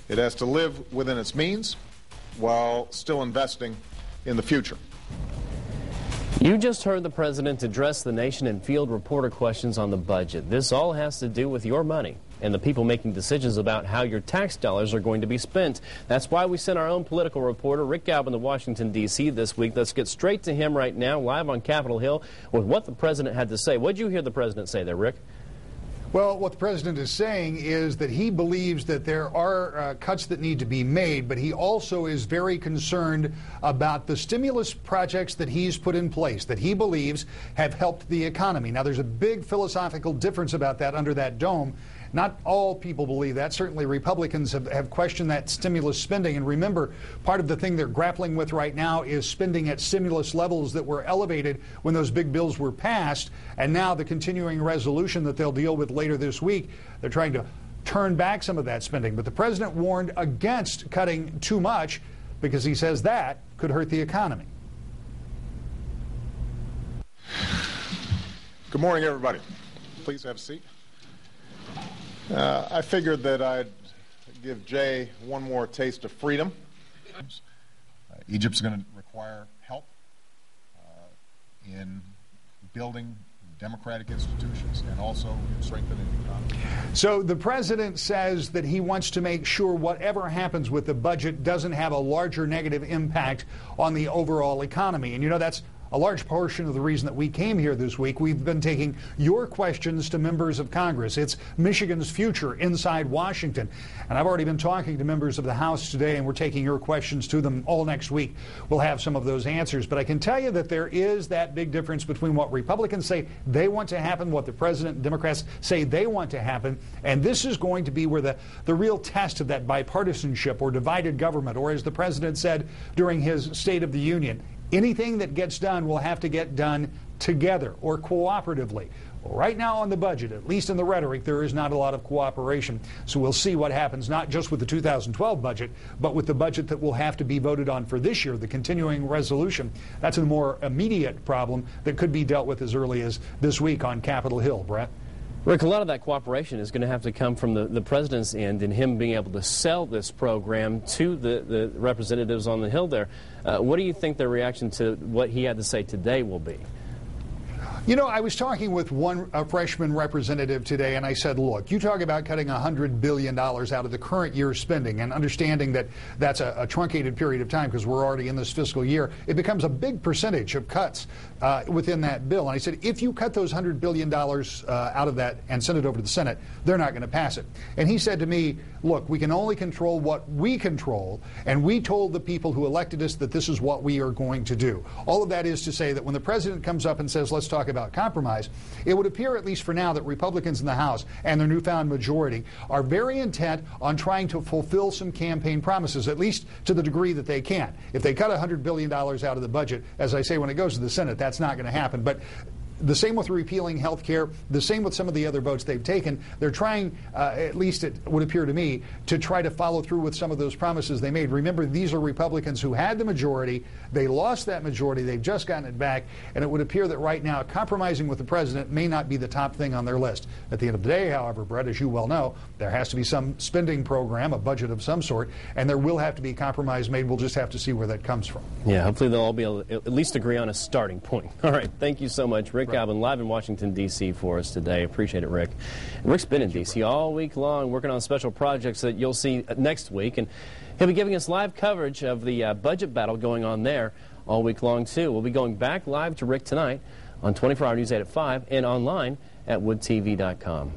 It has to live within its means while still investing in the future. You just heard the president address the nation and field reporter questions on the budget. This all has to do with your money and the people making decisions about how your tax dollars are going to be spent. That's why we sent our own political reporter, Rick Albin, to Washington, D.C. this week. Let's get straight to him right now, live on Capitol Hill, with what the president had to say. What did you hear the president say there, Rick? Well, what the president is saying is that he believes that there are cuts that need to be made, but he also is very concerned about the stimulus projects that he's put in place that he believes have helped the economy. Now, there's a big philosophical difference about that under that dome. Not all people believe that. Certainly Republicans have questioned that stimulus spending. And remember, part of the thing they're grappling with right now is spending at stimulus levels that were elevated when those big bills were passed. And now the continuing resolution that they'll deal with later this week, they're trying to turn back some of that spending. But the president warned against cutting too much because he says that could hurt the economy. Good morning, everybody. Please have a seat. I figured that I'd give Jay one more taste of freedom. Egypt's going to require help in building democratic institutions and also in strengthening the economy. So the president says that he wants to make sure whatever happens with the budget doesn't have a larger negative impact on the overall economy. And you know, that's a large portion of the reason that we came here this week. We've been taking your questions to members of Congress. It's Michigan's future inside Washington. And I've already been talking to members of the House today, and we're taking your questions to them all next week. We'll have some of those answers. But I can tell you that there is that big difference between what Republicans say they want to happen, what the president and Democrats say they want to happen. And this is going to be where the real test of that bipartisanship or divided government, or as the president said during his State of the Union, anything that gets done will have to get done together or cooperatively. Well, right now on the budget, at least in the rhetoric, there is not a lot of cooperation. So we'll see what happens, not just with the 2012 budget, but with the budget that will have to be voted on for this year, the continuing resolution. That's a more immediate problem that could be dealt with as early as this week on Capitol Hill. Brett? Rick, a lot of that cooperation is going to have to come from the president's end and him being able to sell this program to the representatives on the Hill there. What do you think their reaction to what he had to say today will be? You know, I was talking with a freshman representative today, and I said, look, you talk about cutting $100 billion out of the current year's spending and understanding that that's a truncated period of time because we're already in this fiscal year. It becomes a big percentage of cuts within that bill. And I said, if you cut those $100 billion out of that and send it over to the Senate, they're not going to pass it. And he said to me, look, we can only control what we control, and we told the people who elected us that this is what we are going to do. All of that is to say that when the president comes up and says, let's talk about compromise, it would appear, at least for now, that Republicans in the House and their newfound majority are very intent on trying to fulfill some campaign promises, at least to the degree that they can. If they cut $100 billion out of the budget, as I say, when it goes to the Senate, that's not going to happen. But the same with repealing health care, the same with some of the other votes they've taken. They're trying, at least it would appear to me, to try to follow through with some of those promises they made. Remember, these are Republicans who had the majority. They lost that majority. They've just gotten it back. And it would appear that right now, compromising with the president may not be the top thing on their list. At the end of the day, however, Brett, as you well know, there has to be some spending program, a budget of some sort, and there will have to be compromise made. We'll just have to see where that comes from. Yeah, hopefully they'll all be able to at least agree on a starting point. All right, thank you so much, Rick Albin, live in Washington, D.C. for us today. Appreciate it, Rick. And Rick's been in D.C. all week long working on special projects that you'll see next week, and he'll be giving us live coverage of the budget battle going on there all week long, too. We'll be going back live to Rick tonight on 24 Hour News 8 at 5 and online at woodtv.com.